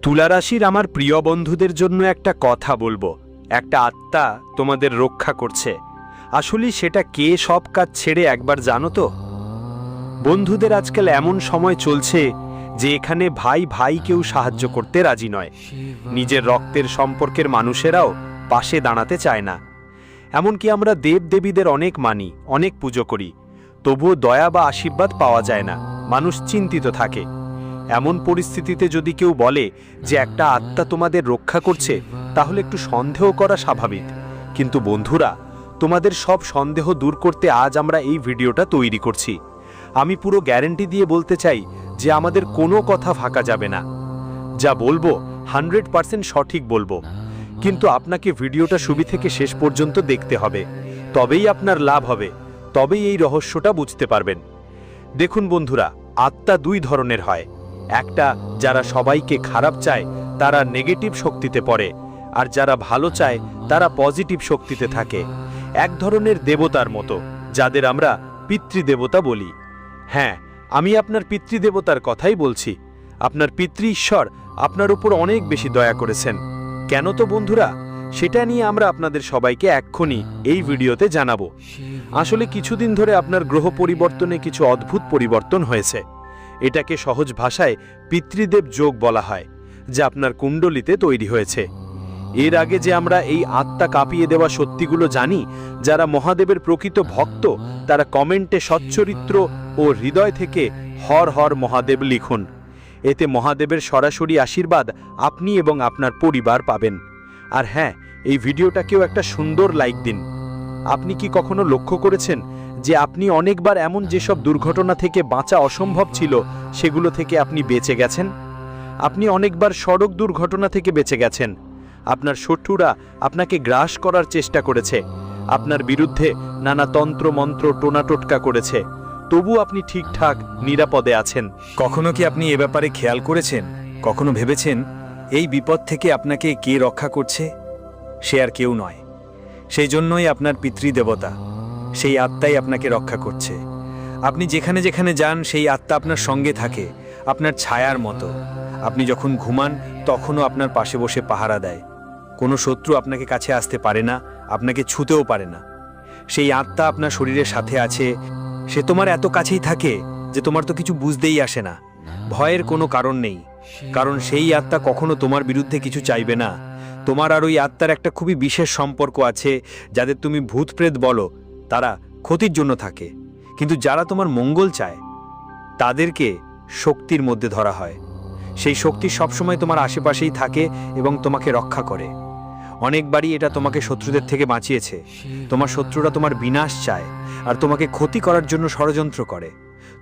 তুলা রাশির আমার প্রিয় বন্ধুদের জন্য একটা কথা বলবো। একটা আত্মা তোমাদের রক্ষা করছে। আসলে সেটা কে সব কাজ ছেড়ে একবার জানো তো? বন্ধুদের আজকাল এমন সময় চলছে যে এখানে ভাই ভাই কেউ সাহায্য করতে রাজি নয়। নিজের রক্তের সম্পর্কের মানুষেরাও পাশে দাঁড়াতে চায় না। এমনকি আমরা দেবদেবীদের অনেক মানি, অনেক পুজো করি, তবুও দয়া বা আশীর্বাদ পাওয়া যায় না। মানুষ চিন্তিত থাকে। এমন পরিস্থিতিতে যদি কেউ বলে যে একটা আত্মা তোমাদের রক্ষা করছে, তাহলে একটু সন্দেহ করা স্বাভাবিক। কিন্তু বন্ধুরা, তোমাদের সব সন্দেহ দূর করতে আজ আমরা এই ভিডিওটা তৈরি করছি। আমি পুরো গ্যারান্টি দিয়ে বলতে চাই যে আমাদের কোনো কথা ফাঁকা যাবে না। যা বলবো 100% সঠিক বলবো। কিন্তু আপনাকে ভিডিওটা শুরু থেকে শেষ পর্যন্ত দেখতে হবে, তবেই আপনার লাভ হবে, তবেই এই রহস্যটা বুঝতে পারবেন। দেখুন বন্ধুরা, আত্মা দুই ধরনের হয়। একটা, যারা সবাইকে খারাপ চায় তারা নেগেটিভ শক্তিতে পড়ে, আর যারা ভালো চায় তারা পজিটিভ শক্তিতে থাকে। এক ধরনের দেবতার মতো, যাদের আমরা পিতৃদেবতা বলি। হ্যাঁ, আমি আপনার পিতৃদেবতার কথাই বলছি। আপনার পিতৃ ঈশ্বর আপনার উপর অনেক বেশি দয়া করেছেন। কেন তো বন্ধুরা, সেটা নিয়ে আমরা আপনাদের সবাইকে এক্ষুনি এই ভিডিওতে জানাবো। আসলে কিছুদিন ধরে আপনার গ্রহ পরিবর্তনে কিছু অদ্ভুত পরিবর্তন হয়েছে। এটাকে সহজ ভাষায় পিতৃদেব যোগ বলা হয়, যা আপনার কুণ্ডলিতে তৈরি হয়েছে। এর আগে যে আমরা এই আত্মা কাঁপিয়ে দেওয়া সত্যিগুলো জানি, যারা মহাদেবের প্রকৃত ভক্ত তারা কমেন্টে সচ্চরিত্র ও হৃদয় থেকে হর হর মহাদেব লিখুন। এতে মহাদেবের সরাসরি আশীর্বাদ আপনি এবং আপনার পরিবার পাবেন। আর হ্যাঁ, এই ভিডিওটাকেও একটা সুন্দর লাইক দিন। আপনি কি কখনো লক্ষ্য করেছেন যে আপনি অনেকবার এমন যেসব দুর্ঘটনা থেকে বাঁচা অসম্ভব ছিল, সেগুলো থেকে আপনি বেঁচে গেছেন? আপনি অনেকবার সড়ক দুর্ঘটনা থেকে বেঁচে গেছেন। আপনার শত্রুরা আপনাকে গ্রাস করার চেষ্টা করেছে, আপনার বিরুদ্ধে নানা তন্ত্র মন্ত্র টোনাটোটকা করেছে, তবু আপনি ঠিকঠাক নিরাপদে আছেন। কখনো কি আপনি এ ব্যাপারে খেয়াল করেছেন? কখনো ভেবেছেন এই বিপদ থেকে আপনাকে কে রক্ষা করছে? সে আর কেউ নয়, সেই জন্যই আপনার পিতৃদেবতা। সেই আত্মাই আপনাকে রক্ষা করছে। আপনি যেখানে যেখানে যান সেই আত্মা আপনার সঙ্গে থাকে, আপনার ছায়ার মতো। আপনি যখন ঘুমান তখনও আপনার পাশে বসে পাহারা দেয়। কোনো শত্রু আপনাকে কাছে আসতে পারে না, আপনাকে ছুঁতেও পারে না। সেই আত্মা আপনার শরীরের সাথে আছে। সে তোমার এত কাছেই থাকে যে তোমার তো কিছু বুঝতেই আসে না। ভয়ের কোনো কারণ নেই, কারণ সেই আত্মা কখনো তোমার বিরুদ্ধে কিছু চাইবে না। তোমার আর ওই আত্মার একটা খুবই বিশেষ সম্পর্ক আছে। যাদের তুমি ভূতপ্রেত বলো, তারা ক্ষতির জন্য থাকে, কিন্তু যারা তোমার মঙ্গল চায় তাদেরকে শক্তির মধ্যে ধরা হয়। সেই শক্তি সবসময় তোমার আশেপাশেই থাকে এবং তোমাকে রক্ষা করে। অনেকবারই এটা তোমাকে শত্রুদের থেকে বাঁচিয়েছে। তোমার শত্রুরা তোমার বিনাশ চায় আর তোমাকে ক্ষতি করার জন্য ষড়যন্ত্র করে।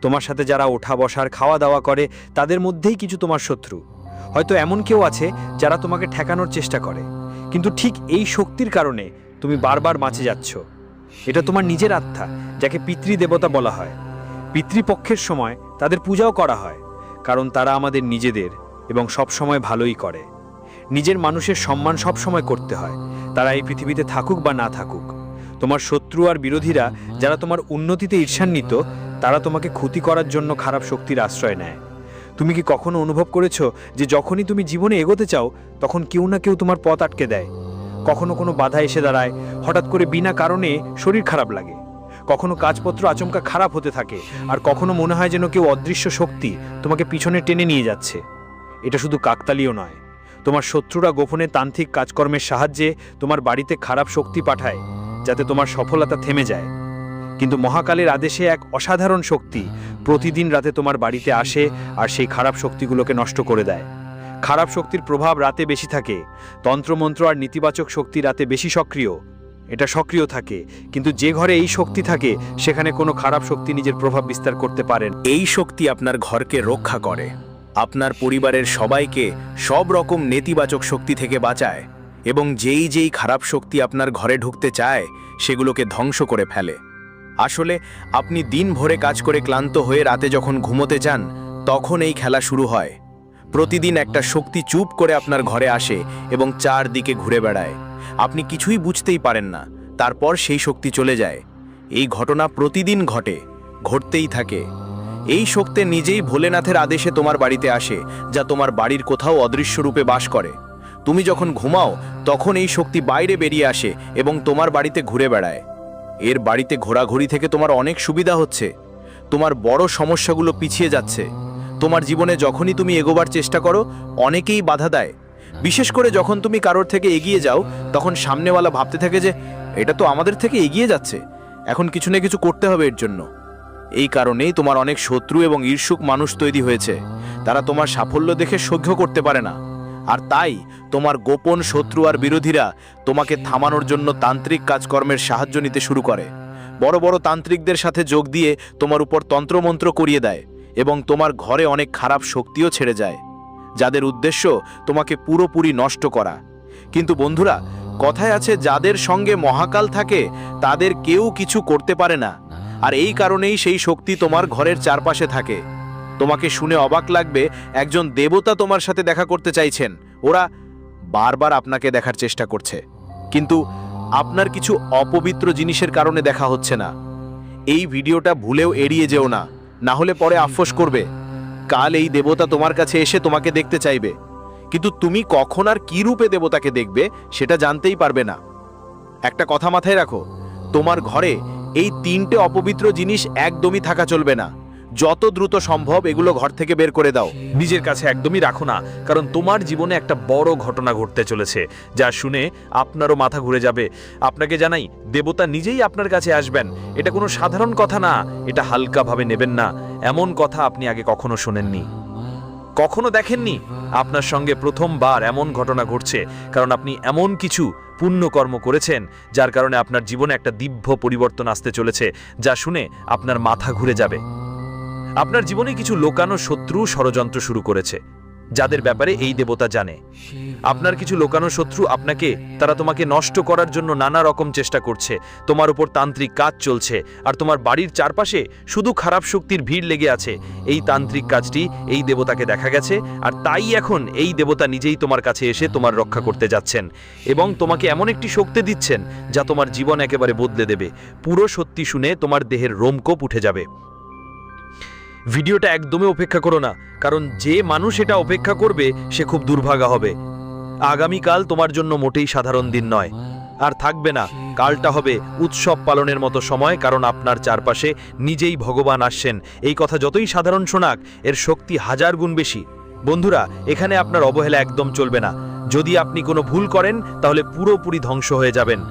তোমার সাথে যারা ওঠা বসার খাওয়া দাওয়া করে, তাদের মধ্যেই কিছু তোমার শত্রু। হয়তো এমন কেউ আছে যারা তোমাকে ঠেকানোর চেষ্টা করে, কিন্তু ঠিক এই শক্তির কারণে তুমি বারবার বাঁচে যাচ্ছ। এটা তোমার নিজের আত্মা, যাকে পিতৃদেবতা বলা হয়। পিতৃপক্ষের সময় তাদের পূজাও করা হয়, কারণ তারা আমাদের নিজেদের এবং সব সময় ভালোই করে। নিজের মানুষের সম্মান সব সময় করতে হয়, তারা এই পৃথিবীতে থাকুক বা না থাকুক। তোমার শত্রু আর বিরোধীরা যারা তোমার উন্নতিতে ঈর্ষান্বিত, তারা তোমাকে ক্ষতি করার জন্য খারাপ শক্তির আশ্রয় নেয়। তুমি কি কখনো অনুভব করেছো যে যখনই তুমি জীবনে এগোতে চাও, তখন কেউ না কেউ তোমার পথ আটকে দেয়? কখনো কোনো বাধা এসে দাঁড়ায়, হঠাৎ করে বিনা কারণে শরীর খারাপ লাগে, কখনো কাজপত্র আচমকা খারাপ হতে থাকে, আর কখনো মনে হয় যেন কেউ অদৃশ্য শক্তি তোমাকে পিছনে টেনে নিয়ে যাচ্ছে। এটা শুধু কাকতালীয় নয়, তোমার শত্রুরা গোপনে তান্ত্রিক কাজকর্মের সাহায্যে তোমার বাড়িতে খারাপ শক্তি পাঠায়, যাতে তোমার সফলতা থেমে যায়। কিন্তু মহাকালের আদেশে এক অসাধারণ শক্তি প্রতিদিন রাতে তোমার বাড়িতে আসে আর সেই খারাপ শক্তিগুলোকে নষ্ট করে দেয়। খারাপ শক্তির প্রভাব রাতে বেশি থাকে। তন্ত্রমন্ত্র আর নেতিবাচক শক্তি রাতে বেশি সক্রিয়। এটা সক্রিয় থাকে, কিন্তু যে ঘরে এই শক্তি থাকে সেখানে কোনো খারাপ শক্তি নিজের প্রভাব বিস্তার করতে পারে না। এই শক্তি আপনার ঘরকে রক্ষা করে, আপনার পরিবারের সবাইকে সব রকম নেতিবাচক শক্তি থেকে বাঁচায়, এবং যেই খারাপ শক্তি আপনার ঘরে ঢুকতে চায় সেগুলোকে ধ্বংস করে ফেলে। আসলে আপনি দিন ভরে কাজ করে ক্লান্ত হয়ে রাতে যখন ঘুমোতে যান, তখন এই খেলা শুরু হয়। প্রতিদিন একটা শক্তি চুপ করে আপনার ঘরে আসে এবং চারদিকে ঘুরে বেড়ায়। আপনি কিছুই বুঝতেই পারেন না, তারপর সেই শক্তি চলে যায়। এই ঘটনা প্রতিদিন ঘটে, ঘটতেই থাকে। এই শক্তি নিজেই ভোলেনাথের আদেশে তোমার বাড়িতে আসে, যা তোমার বাড়ির কোথাও অদৃশ্য রূপে বাস করে। তুমি যখন ঘুমাও তখন এই শক্তি বাইরে বেরিয়ে আসে এবং তোমার বাড়িতে ঘুরে বেড়ায়। এর বাড়িতে ঘোরাঘুরি থেকে তোমার অনেক সুবিধা হচ্ছে, তোমার বড় সমস্যাগুলো পিছিয়ে যাচ্ছে। তোমার জীবনে যখনই তুমি এগোবার চেষ্টা করো, অনেকেই বাধা দেয়। বিশেষ করে যখন তুমি কারোর থেকে এগিয়ে যাও, তখন সামনেওয়ালা ভাবতে থাকে যে এটা তো আমাদের থেকে এগিয়ে যাচ্ছে, এখন কিছু না কিছু করতে হবে এর জন্য। এই কারণেই তোমার অনেক শত্রু এবং ঈর্ষুক মানুষ তৈরি হয়েছে। তারা তোমার সাফল্য দেখে সহ্য করতে পারে না, আর তাই তোমার গোপন শত্রু আর বিরোধীরা তোমাকে থামানোর জন্য তান্ত্রিক কাজকর্মের সাহায্য নিতে শুরু করে। বড় বড় তান্ত্রিকদের সাথে যোগ দিয়ে তোমার উপর তন্ত্রমন্ত্র করিয়ে দেয় এবং তোমার ঘরে অনেক খারাপ শক্তিও ছেড়ে যায়, যাদের উদ্দেশ্য তোমাকে পুরোপুরি নষ্ট করা। কিন্তু বন্ধুরা, কথায় আছে, যাদের সঙ্গে মহাকাল থাকে তাদের কেউ কিছু করতে পারে না। আর এই কারণেই সেই শক্তি তোমার ঘরের চারপাশে থাকে। তোমাকে শুনে অবাক লাগবে, একজন দেবতা তোমার সাথে দেখা করতে চাইছেন। ওরা বারবার আপনাকে দেখার চেষ্টা করছে, কিন্তু আপনার কিছু অপবিত্র জিনিসের কারণে দেখা হচ্ছে না। এই ভিডিওটা ভুলেও এড়িয়ে যেও না, না হলে পরে আফসোস করবে। কাল এই দেবতা তোমার কাছে এসে তোমাকে দেখতে চাইবে, কিন্তু তুমি কখন আর কি রূপে দেবতাকে দেখবে সেটা জানতেই পারবে না। একটা কথা মাথায় রাখো, তোমার ঘরে এই 3টে অপবিত্র জিনিস একদমই থাকা চলবে না। যত দ্রুত সম্ভব এগুলো ঘর থেকে বের করে দাও। নিজের কাছে একদমই রাখো না, কারণ তোমার জীবনে একটা বড় ঘটনা ঘটতে চলেছে, যা শুনে আপনারও মাথা ঘুরে যাবে। আপনাকে জানাই, দেবতা নিজেই আপনার কাছে আসবেন। এটা কোনো সাধারণ কথা না, এটা হালকাভাবে নেবেন না। এমন কথা আপনি আগে কখনো শোনেননি, কখনো দেখেননি। আপনার সঙ্গে প্রথমবার এমন ঘটনা ঘটছে, কারণ আপনি এমন কিছু পুণ্যকর্ম করেছেন যার কারণে আপনার জীবনে একটা দিব্য পরিবর্তন আসতে চলেছে, যা শুনে আপনার মাথা ঘুরে যাবে। আপনার জীবনে কিছু লোকানো শত্রু ষড়যন্ত্র শুরু করেছে, যাদের ব্যাপারে এই দেবতা জানে। আপনার কিছু লোকানো শত্রু তারা তোমাকে নষ্ট করার জন্য নানা রকম চেষ্টা করছে। তোমার উপর তান্ত্রিক কাজ চলছে, আর তোমার বাড়ির চারপাশে শুধু খারাপ শক্তির ভিড় লেগে আছে। এই তান্ত্রিক কাজটি এই দেবতাকে দেখা গেছে, আর তাই এখন এই দেবতা নিজেই তোমার কাছে এসে তোমার রক্ষা করতে যাচ্ছেন এবং তোমাকে এমন একটি শক্তি দিচ্ছেন যা তোমার জীবন একেবারে বদলে দেবে। পুরো সত্যি শুনে তোমার দেহের রোমকূপ উঠে যাবে। ভিডিওটা একদমই উপেক্ষা করো না, কারণ যে মানুষ এটা উপেক্ষা করবে সে খুব দুর্ভাগা হবে। আগামীকাল তোমার জন্য মোটেই সাধারণ দিন নয়, আর থাকবে না। কালটা হবে উৎসব পালনের মতো সময়, কারণ আপনার চারপাশে নিজেই ভগবান আসছেন। এই কথা যতই সাধারণ শোনাক, এর শক্তি 1000 গুণ বেশি। বন্ধুরা, এখানে আপনার অবহেলা একদম চলবে না। যদি আপনি কোনো ভুল করেন তাহলে পুরোপুরি ধ্বংস হয়ে যাবেন।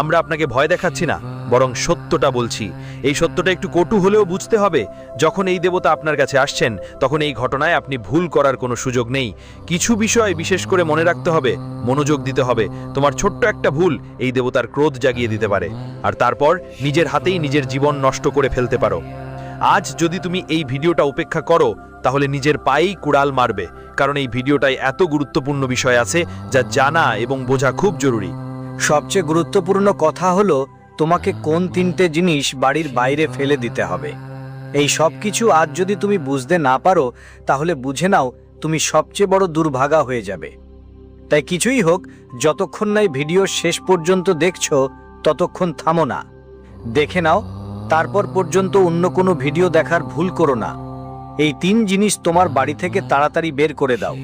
আমরা আপনাকে ভয় দেখাচ্ছি না, বরং সত্যটা বলছি। এই সত্যটা একটু কটু হলেও বুঝতে হবে। যখন এই দেবতা আপনার কাছে আসছেন, তখন এই ঘটনায় আপনি ভুল করার কোনো সুযোগ নেই। কিছু বিষয় বিশেষ করে মনে রাখতে হবে, মনোযোগ দিতে হবে। তোমার ছোট্ট একটা ভুল এই দেবতার ক্রোধ জাগিয়ে দিতে পারে, আর তারপর নিজের হাতেই নিজের জীবন নষ্ট করে ফেলতে পারো। আজ যদি তুমি এই ভিডিওটা উপেক্ষা করো, তাহলে নিজের পায়েই কুড়াল মারবে, কারণ এই ভিডিওটায় এত গুরুত্বপূর্ণ বিষয় আছে যা জানা এবং বোঝা খুব জরুরি। সবচেয়ে গুরুত্বপূর্ণ কথা হলো, তোমাকে কোন 3টে জিনিস বাড়ির বাইরে ফেলে দিতে হবে। এই সব কিছু আজ যদি তুমি বুঝতে না পারো, তাহলে বুঝে নাও তুমি সবচেয়ে বড় দুর্ভাগা হয়ে যাবে। তাই কিছুই হোক, যতক্ষণ না এই ভিডিও শেষ পর্যন্ত দেখছো ততক্ষণ থামো না, দেখে নাও। তারপর পর্যন্ত অন্য কোনো ভিডিও দেখার ভুল করো না। এই 3 জিনিস তোমার বাড়ি থেকে তাড়াতাড়ি বের করে দাও।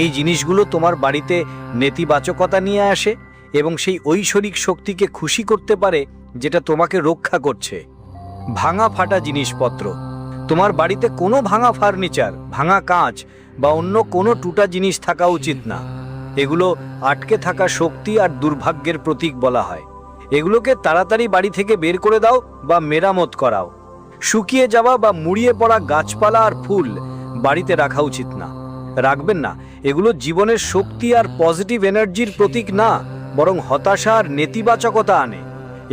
এই জিনিসগুলো তোমার বাড়িতে নেতিবাচকতা নিয়ে আসে এবং সেই ঐশ্বরিক শক্তিকে খুশি করতে পারে, যেটা তোমাকে রক্ষা করছে। ভাঙা ফাটা জিনিসপত্র। তোমার বাড়িতে কোনো ভাঙা ফার্নিচার, ভাঙা কাঁচ বা অন্য কোনো টুটা জিনিস থাকা উচিত না। এগুলো আটকে থাকা শক্তি আর দুর্ভাগ্যের প্রতীক বলা হয়। এগুলোকে তাড়াতাড়ি বাড়ি থেকে বের করে দাও বা মেরামত করাও। শুকিয়ে যাওয়া বা মুড়িয়ে পড়া গাছপালা আর ফুল বাড়িতে রাখা উচিত না, রাখবেন না। এগুলো জীবনের শক্তি আর পজিটিভ এনার্জির প্রতীক না, বরং হতাশা আর নেতিবাচকতা আনে।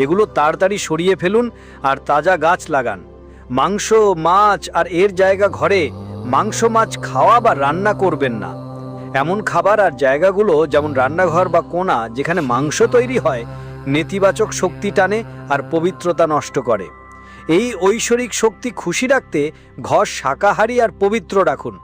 এগুলো তাড়াতাড়ি সরিয়ে ফেলুন আর তাজা গাছ লাগান। মাংস, মাছ আর এর জায়গা ঘরে মাংস মাছ খাওয়া বা রান্না করবেন না। এমন খাবার আর জায়গাগুলো, যেমন রান্নাঘর বা কোণা যেখানে মাংস তৈরি হয়, নেতিবাচক শক্তি টানে আর পবিত্রতা নষ্ট করে। এই ঐশ্বরিক শক্তি খুশি রাখতে ঘর শাকাহারী আর পবিত্র রাখুন।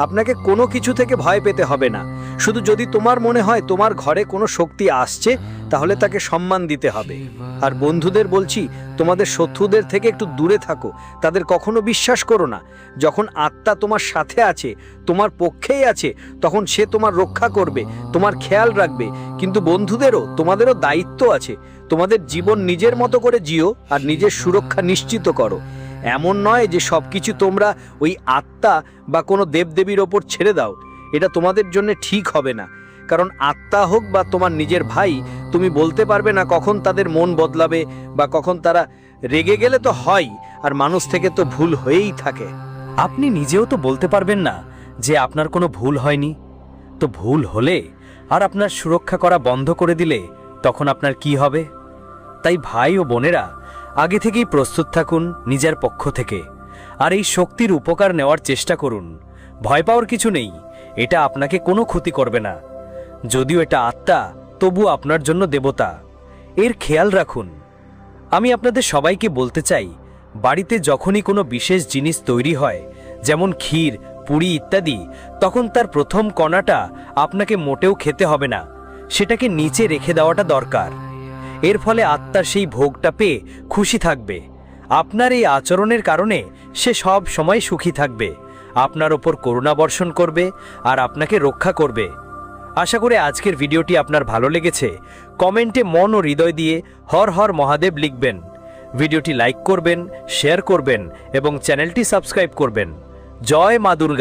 আপনাকে কোনো কিছু থেকে ভয় পেতে হবে না। শুধু যদি তোমার মনে হয় তোমার ঘরে কোনো শক্তি আসছে, তাহলে তাকে সম্মান দিতে হবে। আর বন্ধুদের বলছি, তোমাদের শত্রুদের থেকে একটু দূরে থাকো, তাদের কখনো বিশ্বাস করো না। যখন আত্মা তোমার সাথে আছে, তোমার পক্ষেই আছে, তখন সে তোমার রক্ষা করবে, তোমার খেয়াল রাখবে। কিন্তু বন্ধুদেরও তোমাদেরও দায়িত্ব আছে। তোমাদের জীবন নিজের মতো করে জিও আর নিজের সুরক্ষা নিশ্চিত করো। এমন নয় যে সবকিছু তোমরা ওই আত্মা বা কোনো দেবদেবীর ওপর ছেড়ে দাও। এটা তোমাদের জন্য ঠিক হবে না, কারণ আত্মা হোক বা তোমার নিজের ভাই, তুমি বলতে পারবে না কখন তাদের মন বদলাবে বা কখন তারা রেগে গেলে তো হয়, আর মানুষ থেকে তো ভুল হয়েই থাকে। আপনি নিজেও তো বলতে পারবেন না যে আপনার কোনো ভুল হয়নি। তো ভুল হলে আর আপনার সুরক্ষা করা বন্ধ করে দিলে তখন আপনার কি হবে? তাই ভাই ও বোনেরা, আগে থেকেই প্রস্তুত থাকুন নিজের পক্ষ থেকে, আর এই শক্তির উপকার নেওয়ার চেষ্টা করুন। ভয় পাওয়ার কিছু নেই, এটা আপনাকে কোনো ক্ষতি করবে না। যদিও এটা আত্মা, তবু আপনার জন্য দেবতা। এর খেয়াল রাখুন। আমি আপনাদের সবাইকে বলতে চাই, বাড়িতে যখনই কোনো বিশেষ জিনিস তৈরি হয়, যেমন ক্ষীর, পুরি ইত্যাদি, তখন তার প্রথম কণাটা আপনাকে মোটেও খেতে হবে না, সেটাকে নিচে রেখে দেওয়াটা দরকার। এর ফলে আত্মার সেই ভোগটা পেয়ে খুশি থাকবে। আপনার এই আচরণের কারণে সে সব সময় সুখী থাকবে, আপনার ওপর করুণা বর্ষণ করবে আর আপনাকে রক্ষা করবে। আশা করি আজকের ভিডিওটি আপনার ভালো লেগেছে। কমেন্টে মন ও হৃদয় দিয়ে হর হর মহাদেব লিখবেন। ভিডিওটি লাইক করবেন, শেয়ার করবেন এবং চ্যানেলটি সাবস্ক্রাইব করবেন। জয় মা দুর্গা।